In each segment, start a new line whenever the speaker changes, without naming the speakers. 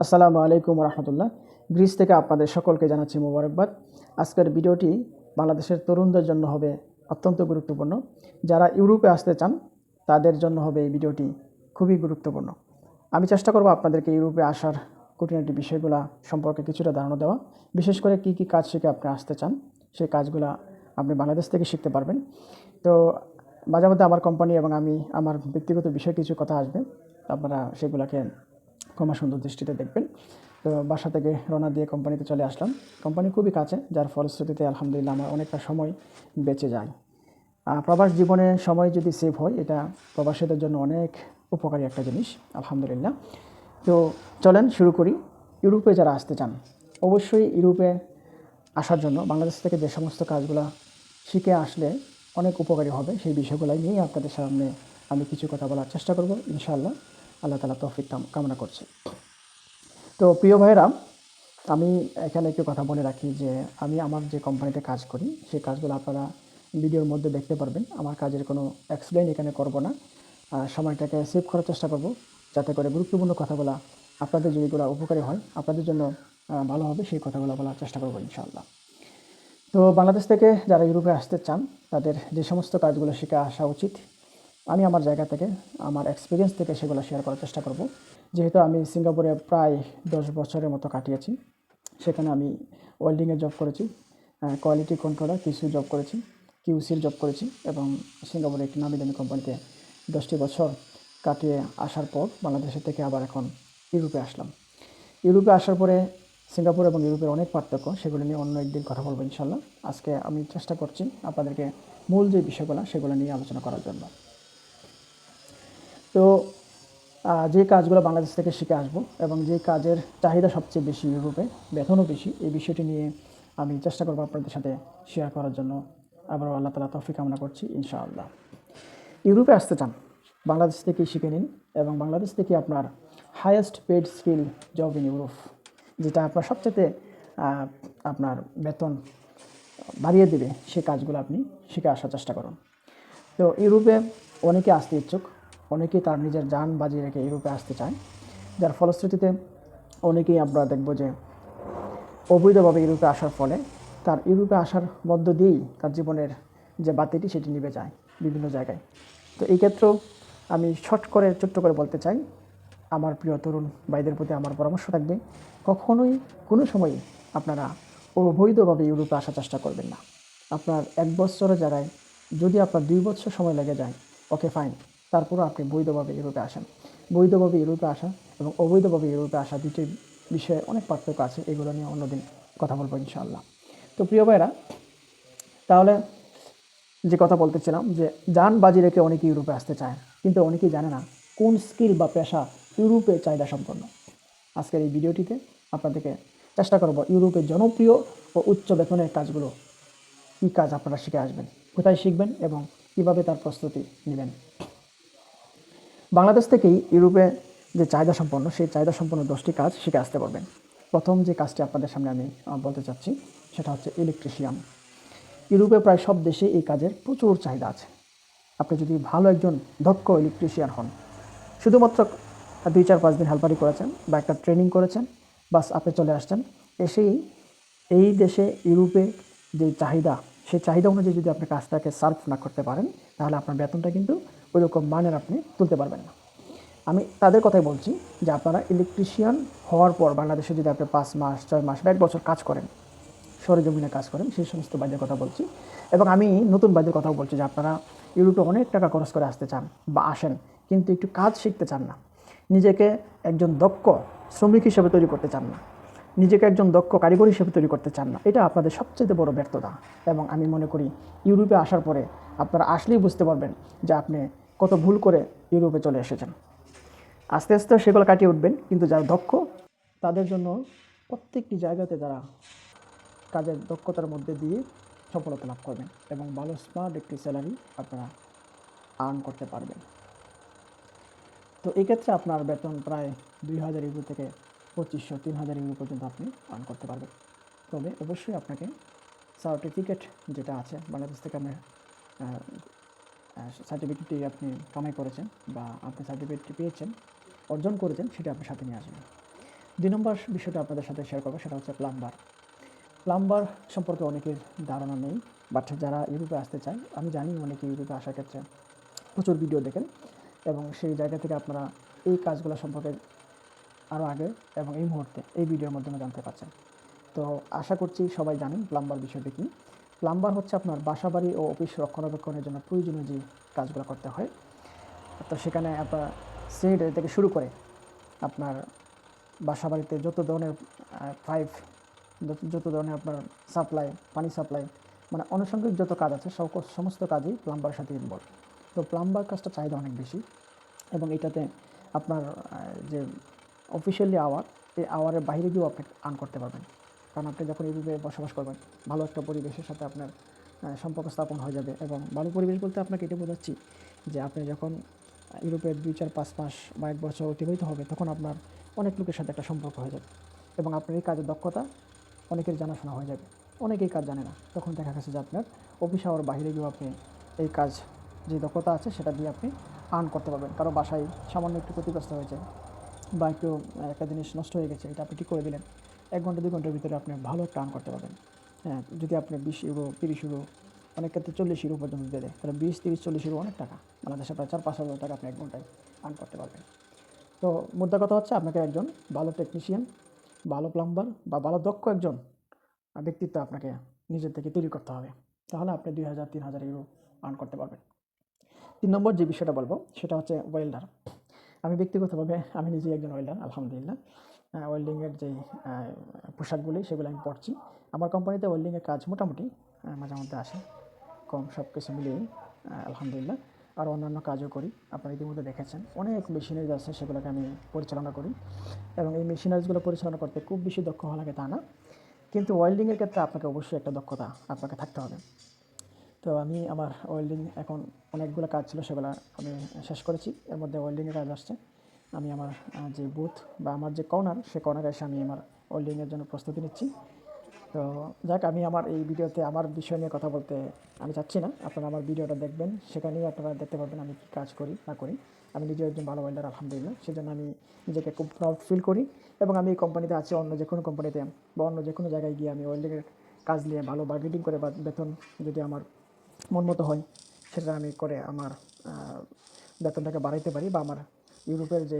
আসসালামু আলাইকুম রহমতুল্লাহ। গ্রিস থেকে আপনাদের সকলকে জানাচ্ছি মোবারকবাদ। আজকের ভিডিওটি বাংলাদেশের তরুণদের জন্য হবে অত্যন্ত গুরুত্বপূর্ণ। যারা ইউরোপে আসতে চান তাদের জন্য হবে এই ভিডিওটি খুবই গুরুত্বপূর্ণ। আমি চেষ্টা করব আপনাদেরকে ইউরোপে আসার খুঁটিনাটি বিষয়গুলো সম্পর্কে কিছুটা ধারণা দেওয়া। বিশেষ করে কী কী কাজ শিখে আপনি আসতে চান সেই কাজগুলো আপনি বাংলাদেশ থেকে শিখতে পারবেন। তো মাঝে মধ্যে আমার কোম্পানি এবং আমি আমার ব্যক্তিগত বিষয়ে কিছু কথা আসবে, আপনারা সেগুলোকে ক্ষমা সুন্দর দৃষ্টিতে দেখবেন। তো বাসা থেকে রওনা দিয়ে কোম্পানিতে চলে আসলাম। কোম্পানি খুবই কাছে, যার ফলশ্রুতিতে আলহামদুলিল্লাহ আমার অনেকটা সময় বেঁচে যায়। প্রবাস জীবনে সময় যদি সেভ হয়, এটা প্রবাসীদের জন্য অনেক উপকারী একটা জিনিস আলহামদুলিল্লাহ। তো চলেন শুরু করি। ইউরোপে যারা আসতে চান অবশ্যই ইউরোপে আসার জন্য বাংলাদেশ থেকে যে সমস্ত কাজগুলো শিখে আসলে অনেক উপকারী হবে সেই বিষয়গুলো নিয়েই আপনাদের সামনে আমি কিছু কথা বলার চেষ্টা করব ইনশাআল্লাহ। আল্লাহ তাআলা তৌফিক কামনা করছি। তো প্রিয় ভাইরা, আমি এখানে একটু কথা বলে রাখি যে আমি আমার যে কোম্পানিতে কাজ করি সেই কাজগুলো আপনারা ভিডিওর মধ্যে দেখতে পারবেন। আমার কাজের কোনো এক্সপ্লেন এখানে করব না, সময়টাকে সেভ করার চেষ্টা করব যাতে করে গুরুত্বপূর্ণ কথাগুলো আপনাদের যেগুলো উপকারী হয়, আপনাদের জন্য ভালো হবে সেই কথাগুলো বলার চেষ্টা করব ইনশাআল্লাহ। তো বাংলাদেশ থেকে যারা ইউরোপে আসতে চান তাদের যে সমস্ত কাজগুলো শিখে আসা উচিত, আমি আমার জায়গা থেকে আমার এক্সপিরিয়েন্স থেকে সেগুলো শেয়ার করার চেষ্টা করব। যেহেতু আমি সিঙ্গাপুরে প্রায় 10 বছরের মতো কাটিয়েছি, সেখানে আমি ওয়েল্ডিংয়ে জব করেছি, কোয়ালিটি কন্ট্রোলার কিছু জব করেছি, কিউসির জব করেছি এবং সিঙ্গাপুরে একটি নামি দামি কোম্পানিতে 10টি বছর কাটিয়ে আসার পর বাংলাদেশের থেকে আবার এখন ইউরোপে আসলাম। ইউরোপে আসার পরে সিঙ্গাপুর এবং ইউরোপের অনেক পার্থক্য, সেগুলো নিয়ে অন্য একদিন কথা বলবো ইনশাল্লাহ। আজকে আমি চেষ্টা করছি আপনাদেরকে মূল যে বিষয়গুলো সেগুলো নিয়ে আলোচনা করার জন্য। তো যে কাজগুলো বাংলাদেশ থেকে শিখে আসবো এবং যে কাজের চাহিদা সবচেয়ে বেশি ইউরোপে, বেতনও বেশি, এই বিষয়টি নিয়ে আমি চেষ্টা করবো আপনাদের সাথে শেয়ার করার জন্য। আবারও আল্লাহ তাআলা তৌফিক কামনা করছি ইনশাআল্লাহ। ইউরোপে আসতে চান বাংলাদেশ থেকেই শিখে নিন এবং বাংলাদেশ থেকে আপনার highest paid skill job in Europe, যেটা আপনার সবচেয়ে আপনার বেতন বাড়িয়ে দেবে, সে কাজগুলো আপনি শিখে আসার চেষ্টা করুন। তো ইউরোপে অনেকে আসতে ইচ্ছুক, অনেকেই তার নিজের যান বাজি রেখে ইউরোপে আসতে চায়, যার ফলশ্রুতিতে অনেকেই আমরা দেখব যে অবৈধভাবে ইউরোপে আসার ফলে তার ইউরোপে আসার মধ্য দিয়েই তার জীবনের যে বাতিটি সেটি নিভে যায় বিভিন্ন জায়গায়। তো এই ক্ষেত্রেও আমি ছোট্ট করে বলতে চাই, আমার প্রিয় তরুণ ভাইদের প্রতি আমার পরামর্শ থাকবে, কখনোই কোনো সময়ই আপনারা অবৈধভাবে ইউরোপে আসার চেষ্টা করবেন না। আপনার 1 বছরের জায়গায় যদি আপনার 2 বছর সময় লেগে যায়, ওকে ফাইন, তারপরও আপনি বৈধভাবে ইউরোপে আসেন। বৈধভাবে ইউরোপে আসা এবং অবৈধভাবে ইউরোপে আসা দুটি বিষয়ে অনেক পার্থক্য আছে, এগুলো নিয়ে অন্যদিন কথা বলবো ইনশাআল্লাহ। তো প্রিয় ভাইরা, তাহলে যে কথা বলতেছিলাম যে যান বাজি রেখে অনেকে ইউরোপে আসতে চায়, কিন্তু অনেকেই জানে না কোন স্কিল বা পেশা ইউরোপে চাহিদা সম্পন্ন। আজকের এই ভিডিওটিতে আপনাদেরকে চেষ্টা করব ইউরোপের জনপ্রিয় ও উচ্চ বেতনের কাজগুলো, কী কাজ আপনারা শিখে আসবেন, কোথায় শিখবেন এবং কীভাবে তার প্রস্তুতি নেবেন। বাংলাদেশ থেকেই ইউরোপে যে চাহিদা সম্পন্ন সেই চাহিদা সম্পন্ন 10টি কাজ শিখে আসতে পারবেন। প্রথম যে কাজটি আপনাদের সামনে আমি বলতে চাচ্ছি সেটা হচ্ছে ইলেকট্রিশিয়ান। ইউরোপে প্রায় সব দেশে এই কাজের প্রচুর চাহিদা আছে। আপনি যদি ভালো একজন দক্ষ ইলেকট্রিশিয়ান হন, শুধুমাত্র 2-4-5 দিন হেল্পারি করেছেন বা একটা ট্রেনিং করেছেন, বাস আপনি চলে আসছেন, এসেই এই দেশে ইউরোপে যে চাহিদা সেই চাহিদা অনুযায়ী যদি আপনি কাজটাকে সার্ভ না করতে পারেন, তাহলে আপনার বেতনটা কিন্তু ওই রকম মানের আপনি তুলতে পারবেন না। আমি তাদের কথাই বলছি যে আপনারা ইলেকট্রিশিয়ান হওয়ার পর বাংলাদেশে যদি আপনি 5 মাস 6 মাস বা 1 বছর কাজ করেন, সরেজমিনে কাজ করেন, সেই সমস্ত ভাইদের কথা বলছি। এবং আমি নতুন ভাইদের কথাও বলছি যে আপনারা ইউরোপে অনেক টাকা খরচ করে আসতে চান বা আসেন, কিন্তু একটু কাজ শিখতে চান না, নিজেকে একজন দক্ষ শ্রমিক হিসেবে তৈরি করতে চান না, নিজেকে একজন দক্ষ কারিগর হিসেবে তৈরি করতে চান না, এটা আপনাদের সবচেয়ে বড় ব্যর্থতা। এবং আমি মনে করি ইউরোপে আসার পরে আপনারা আসলেই বুঝতে পারবেন যে আপনি কত ভুল করে ইউরোপে চলে এসেছেন। আস্তে আস্তে সেগুলো কাটিয়ে উঠবেন, কিন্তু যারা দক্ষ তাদের জন্য প্রত্যেকটি জায়গাতে তারা কাজের দক্ষতার মধ্যে দিয়ে সফলতা লাভ করবেন এবং ভালো স্মার্ট একটি স্যালারি আপনারা আর্ন করতে পারবেন। তো এই ক্ষেত্রে আপনার বেতন প্রায় 2000 ইউরো থেকে 2500-3000 ইউরো পর্যন্ত আপনি আর্ন করতে পারবেন। তবে অবশ্যই আপনাকে সার্টিফিকেট যেটা আছে বাংলাদেশ থেকে আপনি সার্টিফিকেটটি আপনি কামাই করেছেন বা আপনি সার্টিফিকেটটি পেয়েছেন, অর্জন করেছেন, সেটা আপনি সাথে নিয়ে আসবেন। 2 নম্বর বিষয়টা আপনাদের সাথে শেয়ার করবো, সেটা হচ্ছে প্লাম্বার। প্লাম্বার সম্পর্কে অনেকের ধারণা নেই, বাট যারা ইউরোপে আসতে চায়, আমি জানি অনেকে ইউরোপে আসার ক্ষেত্রে প্রচুর ভিডিও দেখেন এবং সেই জায়গা থেকে আপনারা এই কাজগুলো সম্পর্কে আরও আগে এবং এই মুহূর্তে এই ভিডিওর মাধ্যমে জানতে পারছেন। তো আশা করছি সবাই জানেন প্লাম্বার বিষয়টা কী। প্লাম্বার হচ্ছে আপনার বাসাবাড়ি ও অফিস রক্ষণাবেক্ষণের জন্য প্রয়োজনীয় যে কাজগুলো করতে হয়। তো সেখানে আপনার সেট থেকে শুরু করে আপনার বাসাবাড়িতে যত ধরনের পাইপ, যত ধরনের আপনার সাপ্লাই, পানি সাপ্লাই, মানে আনুষঙ্গিক যত কাজ আছে সমস্ত কাজই প্লাম্বার সাথে ইনভলভ। তো প্লাম্বার কাজটা চাহিদা অনেক বেশি এবং এটাতে আপনার যে অফিসিয়ালি আওয়ার, এই আওয়ারের বাইরে গিয়েও আপনি আর্ন করতে পারবেন। কারণ আপনি যখন ইউরোপে বসবাস করবেন, ভালো একটা পরিবেশের সাথে আপনার সম্পর্ক স্থাপন হয়ে যাবে। এবং ভালো পরিবেশ বলতে আপনাকে এটা বোঝাচ্ছি যে আপনি যখন ইউরোপে 2, 4, 5 মাস বা 1 বছর অতিবাহিত হবে, তখন আপনার অনেক লোকের সাথে একটা সম্পর্ক হয়ে যাবে এবং আপনার এই কাজের দক্ষতা অনেকের জানাশোনা হয়ে যাবে। অনেকেই কাজ জানে না, তখন দেখা গেছে যে আপনার অফিস আওয়ার বাইরে গিয়েও আপনি এই কাজ, যে দক্ষতা আছে সেটা দিয়ে আপনি আর্ন করতে পারবেন। কারো বাসায় সামান্য একটু ক্ষতিগ্রস্ত হয়েছে বা একটু একটা জিনিস নষ্ট হয়ে গেছে, এটা আপনি ঠিক করে দিলেন, 1 ঘন্টা 2 ঘন্টার ভিতরে আপনি ভালো একটা আর্ন করতে পারবেন। হ্যাঁ, যদি আপনি 20 ইউরো, 30 ইউরো, অনেক ক্ষেত্রে 40 ইউরো পর্যন্ত দিয়ে দেয়, তাহলে 20, 30, 40 ইউরো অনেক টাকা। বাংলাদেশে প্রায় 4-5 হাজার টাকা আপনি 1 ঘন্টায় আর্ন করতে পারবেন। তো মোদ্দা কথা হচ্ছে আপনাকে একজন ভালো টেকনিশিয়ান, ভালো প্লাম্বার বা ভালো দক্ষ একজন ব্যক্তিত্ব আপনাকে নিজের থেকে তৈরি করতে হবে। তাহলে আপনি 2000, 3000 ইউরো আর্ন করতে পারবেন। 3 নম্বর যে বিষয়টা বলবো সেটা হচ্ছে ওয়েল্ডার। আমি ব্যক্তিগতভাবে আমি নিজেই একজন ওয়েল্ডার, আলহামদুলিল্লাহ। ওয়েল্ডিংয়ের যেই পোশাকগুলি সেগুলো আমি পরছি। আমার কোম্পানিতে ওয়েল্ডিংয়ের কাজ মোটামুটি মাঝে মধ্যে আসে, কম সব কিছু মিলিয়ে আলহামদুলিল্লাহ। আর অন্যান্য কাজও করি। আপনারা ইতিমধ্যে দেখেছেন অনেক মেশিনারিজ আছে, সেগুলোকে আমি পরিচালনা করি এবং এই মেশিনারিজগুলো পরিচালনা করতে খুব বেশি দক্ষ হওয়া লাগে তা না, কিন্তু ওয়েল্ডিংয়ের ক্ষেত্রে আপনাকে অবশ্যই একটা দক্ষতা আপনাকে থাকতে হবে। তো আমি আমার ওয়েল্ডিং এখন অনেকগুলো কাজ ছিল, সেগুলো আমি শেষ করেছি। এর মধ্যে ওয়েল্ডিংয়ের কাজ আসছে। আমি আমার যে বুথ বা আমার যে কর্নার, সে কর্নারে এসে আমি আমার ওয়েল্ডিংয়ের জন্য প্রস্তুতি নিচ্ছি। তো যাক, আমি আমার এই ভিডিওতে আমার বিষয় নিয়ে কথা বলতে আমি চাচ্ছি না। আপনারা আমার ভিডিওটা দেখবেন, সেখানেই আপনারা দেখতে পারবেন আমি কী কাজ করি না করি। আমি নিজেও একজন ভালো ওয়েল্ডার আলহামদুলিল্লাহ, সেজন্য আমি নিজেকে খুব প্রাউড ফিল করি এবং আমি এই কোম্পানিতে আছি, অন্য যে কোনো কোম্পানিতে বা অন্য যে কোনো জায়গায় গিয়ে আমি ওয়েল্ডিংয়ের কাজ নিয়ে ভালো বার্গেটিং করে বা বেতন যদি আমার মন মতো হয়, সেটা আমি করে আমার বেতনটাকে বাড়াইতে পারি বা আমার ইউরোপের যে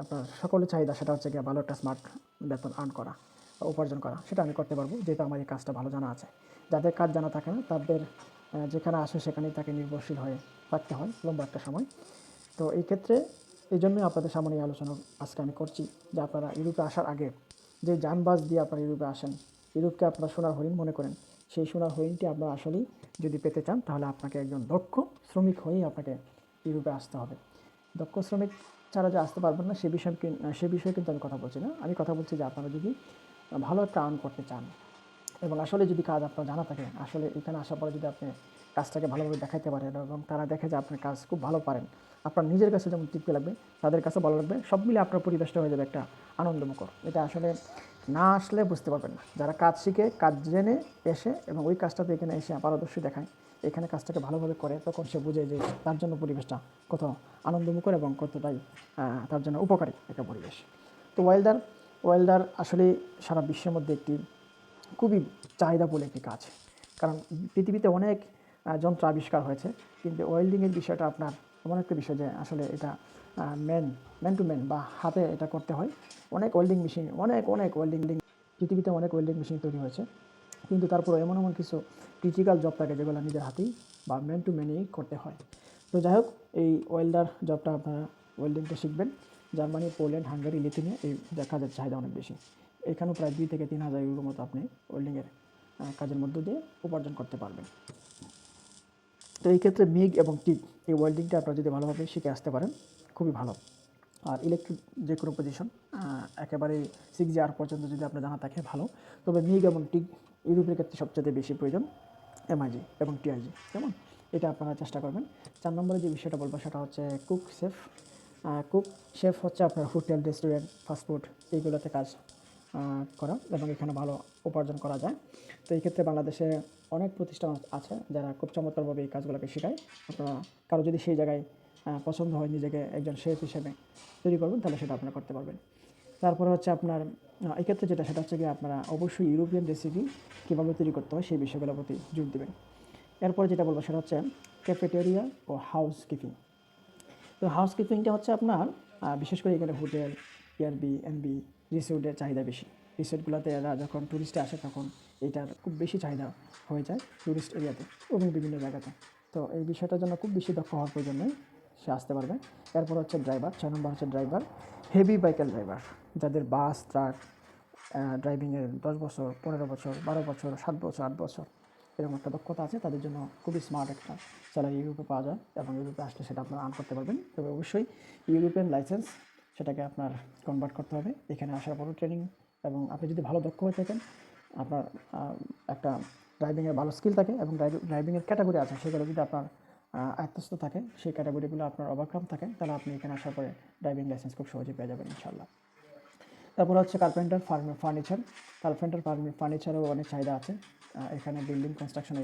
আপনার সকলের চাহিদা, সেটা হচ্ছে গিয়ে ভালো একটা স্মার্ট বেতন আর্ন করা বা উপার্জন করা, সেটা আমি করতে পারবো, যেহেতু আমার এই কাজটা ভালো জানা আছে। যাদের কাজ জানা থাকে না, তাদের যেখানে আসে সেখানেই তাকে নির্ভরশীল হয়ে থাকতে হয় লম্বা একটা সময়। তো এই ক্ষেত্রে এই জন্যই আপনাদের সামনে এই আলোচনা আজকে আমি করছি যে আপনারা ইউরোপে আসার আগে যে যানবাস দিয়ে আপনারা ইউরোপে আসেন, ইউরোপকে আপনারা সোনার হরিণ মনে করেন, সেই সোনার হরিণটি আপনারা আসলেই যদি পেতে চান, তাহলে আপনাকে একজন দক্ষ শ্রমিক হয়েই আপনাকে ইউরোপে আসতে হবে। দক্ষ শ্রমিক ছাড়া যে আসতে পারবেন না সে বিষয়ে কিন্তু আমি কথা বলছি না। আমি কথা বলছি যে আপনারা যদি ভালো একটা আর্ন করতে চান এবং আসলে যদি কাজ আপনার জানা থাকে, আসলে এখানে আসার পরে যদি আপনি কাজটাকে ভালোভাবে দেখাইতে পারেন এবং তারা দেখে যে আপনি কাজ খুব ভালো পারেন, আপনার নিজের কাছে যেমন তৃপ্তি লাগবে, তাদের কাছে ভালো লাগবে, সব মিলে আপনার পরিবেশটা হয়ে যাবে একটা আনন্দমুখর। এটা আসলে না আসলে বুঝতে পারবেন না। যারা কাজ শিখে, কাজ জেনে এসে এবং ওই কাজটাতে এখানে এসে পারদর্শী দেখায়, এখানে কাজটাকে ভালোভাবে করে, তখন সে বুঝে যে তার জন্য পরিবেশটা কত আনন্দমুখর এবং কতটাই তার জন্য উপকারী একটা পরিবেশ। তো ওয়েল্ডার আসলে সারা বিশ্বের মধ্যে একটি খুবই চাহিদাপূর্ণ একটি কাজ। কারণ পৃথিবীতে অনেক যন্ত্র আবিষ্কার হয়েছে, কিন্তু ওয়েল্ডিংয়ের বিষয়টা আপনার এমন একটা বিষয় যে আসলে এটা ম্যান টু ম্যান বা হাতে এটা করতে হয়। অনেক ওয়েল্ডিং মেশিন, অনেক ওয়েল্ডিং, পৃথিবীতে অনেক ওয়েল্ডিং মেশিন তৈরি হয়েছে, কিন্তু তারপরে এমন কিছু ক্রিটিক্যাল জব থাকে যেগুলো নিজের হাতেই বা ম্যান টু ম্যানেই করতে হয়। তো যাই হোক, এই ওয়েল্ডার জবটা আপনারা ওয়েল্ডিংটা শিখবেন। জার্মানি, পোল্যান্ড, হাঙ্গারি, লিথুয়ানিয়া এই কাজের চাহিদা অনেক বেশি। এখানেও প্রায় 2 থেকে 3 হাজার ইউরো মতো আপনি ওয়েল্ডিংয়ের কাজের মধ্য দিয়ে উপার্জন করতে পারবেন। তো এই ক্ষেত্রে মিগ এবং টিগ এই ওয়েল্ডিংটা আপনারা যদি ভালোভাবে শিখে আসতে পারেন, খুবই ভালো। আর ইলেকট্রিক যে কোনো পজিশন একেবারে 6 জি পর্যন্ত যদি আপনার জানা থাকে ভালো। তবে মিগ এবং টিগ ইউরোপের ক্ষেত্রে সবচেয়ে বেশি প্রয়োজন, এমআইজি এবং টিআইজি, কেমন, এটা আপনারা চেষ্টা করবেন। 4 নম্বরে যে বিষয়টা বলবো সেটা হচ্ছে কুক শেফ। কুক শেফ হচ্ছে আপনার হোটেল, রেস্টুরেন্ট, ফাস্টফুড এইগুলোতে কাজ করা এবং এখানে ভালো উপার্জন করা যায়। তো এই ক্ষেত্রে বাংলাদেশে অনেক প্রতিষ্ঠান আছে যারা খুব চমৎকারভাবে এই কাজগুলোকে শেখায়। আপনারা কারো যদি সেই জায়গায় পছন্দ হয় নিজেকে একজন শেফ হিসেবে তৈরি করবেন, তাহলে সেটা আপনারা করতে পারবেন। তারপরে হচ্ছে আপনার এক্ষেত্রে যেটা সেটা হচ্ছে গিয়ে আপনারা অবশ্যই ইউরোপিয়ান রেসিপি কীভাবে তৈরি করতে হয় সেই বিষয়গুলোর প্রতি জোর দেবেন। এরপরে যেটা বলবো সেটা হচ্ছে ক্যাফেটেরিয়া ও হাউস কিপিং। তো হাউস কিপিংটা হচ্ছে আপনার বিশেষ করে এখানে হোটেল, এয়ারবিএনবি, রিসোর্টের চাহিদা বেশি। রিসোর্টগুলোতে এরা যখন ট্যুরিস্টে আসে তখন এটার খুব বেশি চাহিদা হয়ে যায় ট্যুরিস্ট এরিয়াতে এবং বিভিন্ন জায়গাতে। তো এই বিষয়টার জন্য খুব বেশি দক্ষ হওয়ার প্রয়োজন নেই, সে আসতে পারবে। এরপর হচ্ছে ড্রাইভার, 6 নম্বর হচ্ছে ড্রাইভার, হেভি বাইকের ড্রাইভার, যাদের বাস, ট্রাক ড্রাইভিংয়ের 10 বছর, 15 বছর, 12 বছর, 7 বছর, 8 বছর এরকম একটা দক্ষতা আছে, তাদের জন্য খুবই স্মার্ট একটা স্যালারি ইউরোপে পাওয়া যায় এবং ইউরোপে আসলে সেটা আপনারা আর্ন করতে পারবেন। তবে অবশ্যই ইউরোপিয়ান লাইসেন্স সেটাকে আপনার কনভার্ট করতে হবে এখানে আসার পরও ট্রেনিং, এবং আপনি যদি ভালো দক্ষ হয়ে থাকেন, আপনার একটা ড্রাইভিংয়ের ভালো স্কিল থাকে এবং ড্রাইভিংয়ের ক্যাটাগরি আছে, সেগুলো যদি আপনার আয়ত্তস্থ থাকে, সেই ক্যাটাগরিগুলো আপনার ওভারকাম থাকে, তাহলে আপনি এখানে আসার পরে ড্রাইভিং লাইসেন্স খুব সহজে পেয়ে যাবেন ইনশাআল্লাহ। তারপর হচ্ছে কার্পেন্টার ফার্নিচার। ফার্নিচারেও অনেক চাহিদা আছে। এখানে বিল্ডিং কনস্ট্রাকশনে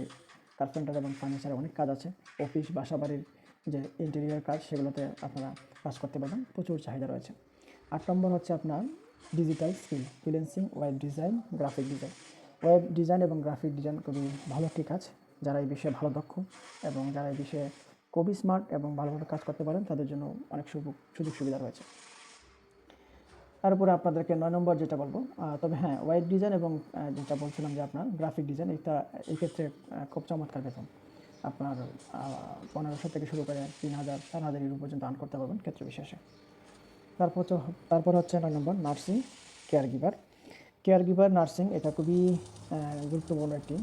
কার্পেন্টার এবং ফার্নিচারে অনেক কাজ আছে। অফিস, বাসাবাড়ির যে ইন্টেরিয়র কাজ, সেগুলোতে আপনারা কাজ করতে পারবেন, প্রচুর চাহিদা রয়েছে। 8 নম্বর হচ্ছে আপনার digital skill, freelancing, web design, graphic design. Web design এবং গ্রাফিক ডিজাইন খুবই ভালো একটি কাজ। যারা এই বিষয়ে ভালো দক্ষ এবং যারা এই বিষয়ে খুবই স্মার্ট এবং ভালোভাবে কাজ করতে পারেন, তাদের জন্য অনেক সুযোগ সুবিধা রয়েছে। তারপরে আপনাদেরকে 9 নম্বর যেটা বলবো, তবে হ্যাঁ, ওয়েব ডিজাইন এবং যেটা বলছিলাম যে আপনার গ্রাফিক ডিজাইন, এই ক্ষেত্রে খুব চমৎকার বেতন। আপনার 1500 থেকে শুরু করে 3000, 4000 ইউরো পর্যন্ত আর্ন করতে পারবেন ক্ষেত্র বিশেষে। তারপর হচ্ছে 9 নম্বর নার্সিং, কেয়ার গিভার নার্সিং। এটা খুবই গুরুত্বপূর্ণ একটি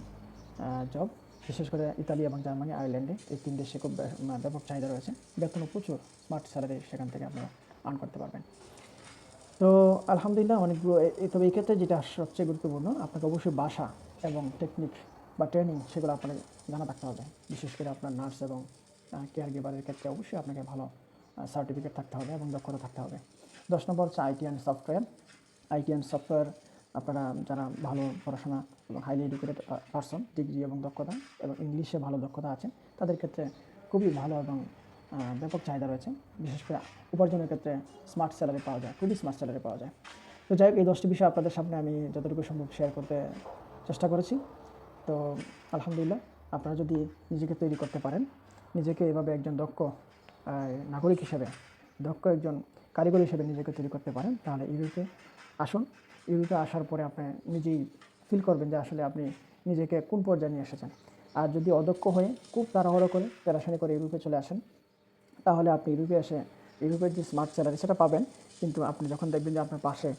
জব, বিশেষ করে ইতালি এবং জার্মানি, আয়ারল্যান্ডে এই 3 দেশে খুব ব্যাপক চাহিদা রয়েছে। বেতনও প্রচুর, স্মার্ট স্যালারি সেখান থেকে আপনারা আর্ন করতে পারবেন। তো আলহামদুলিল্লাহ অনেকগুলো, তবে এই ক্ষেত্রে যেটা সবচেয়ে গুরুত্বপূর্ণ, আপনাকে অবশ্যই ভাষা এবং টেকনিক বা ট্রেনিং সেগুলো আপনার জানা থাকতে হবে। বিশেষ করে আপনার নার্স এবং কেয়ার গিভারের ক্ষেত্রে অবশ্যই আপনাকে ভালো সার্টিফিকেট থাকতে হবে এবং দক্ষতা থাকতে হবে। 10 নম্বর হচ্ছে আইটি অ্যান্ড সফটওয়্যার। আপনারা যারা ভালো পড়াশোনা এবং হাইলি এডুকেটেড পারসন, ডিগ্রি এবং দক্ষতা এবং ইংলিশে ভালো দক্ষতা আছে, তাদের ক্ষেত্রে খুবই ভালো এবং ব্যাপক চাহিদা রয়েছে। বিশেষ করে উপার্জনের ক্ষেত্রে স্মার্ট স্যালারি পাওয়া যায়, খুবই স্মার্ট স্যালারি পাওয়া যায়। তো যাই হোক, এই 10টি বিষয় আপনাদের সামনে আমি যতটুকু সম্ভব শেয়ার করতে চেষ্টা করেছি। তো আলহামদুলিল্লাহ, আপনারা যদি নিজেকে তৈরি করতে পারেন, নিজেকে এভাবে একজন দক্ষ নাগরিক হিসেবে, দক্ষ একজন কারিগর হিসেবে নিজেকে তৈরি করতে পারেন, তাহলে ইউরোপে আসুন। ইউরোপে আসার পরে আপনি নিজেই ফিল করবেন যে আসলে আপনি নিজেকে কোন পর্যায়ে নিয়ে এসেছেন। আর যদি অদক্ষ হয়ে খুব তাড়াহুড়ো করে প্যারাশানি করে ইউরোপে চলে আসেন, তাহলে আপনি ইউরোপে এসে ইউরোপের যে স্মার্ট স্যালারি সেটা পাবেন, কিন্তু আপনি যখন দেখবেন যে আপনার পাশে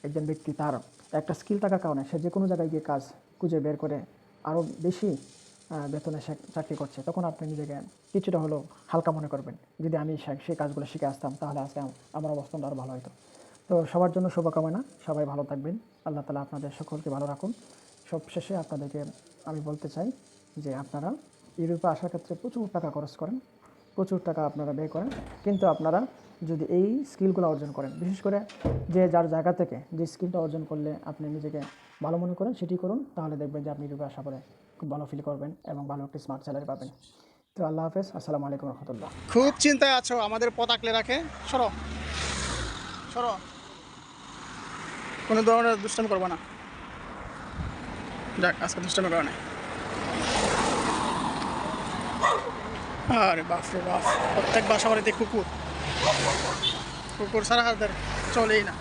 একজন ব্যক্তি তার একটা স্কিল থাকার কারণে সে যে কোনো জায়গায় গিয়ে কাজ খুঁজে বের করে আরও বেশি বেতনে সে চাকরি করছে, তখন আপনি নিজেকে কিছুটা হলেও হালকা মনে করবেন। যদি আমি সেই কাজগুলো শিখে আসতাম, তাহলে আজকে আমার অবস্থানটা আরও ভালো হতো। তো সবার জন্য শুভকামনা, সবাই ভালো থাকবেন। আল্লাহ তাআলা আপনাদের সকলকে ভালো রাখুন। সবশেষে আপনাদেরকে আমি বলতে চাই যে আপনারা ইউরোপে আসার ক্ষেত্রে প্রচুর টাকা খরচ করেন, প্রচুর টাকা আপনারা ব্যয় করেন, কিন্তু আপনারা যদি এই স্কিলগুলো অর্জন করেন, বিশেষ করে যে যার জায়গা থেকে যে স্কিলটা অর্জন করলে আপনি নিজেকে ভালো মনে করেন সেটি করুন, তাহলে দেখবেন যে আপনি ইউরোপে আসার পরে খুব ভালো ফিল করবেন এবং ভালো একটি স্মার্ট স্যালারি পাবেন। তো আল্লাহ হাফেজ, আসসালামু আলাইকুম রহমতুল্লাহ।
খুব চিন্তায় আছো, আমাদের পথ আঁকলে রাখে। সরো সরো, কোনো ধরনের দুষ্টামি করবো না। যাক, আজকে দুষ্টামি করা নাই। আরে বাপ রে বাপ, প্রত্যেক বাসা বাড়িতে কুকুর, কুকুর ছাড়া হাজার চলেই না।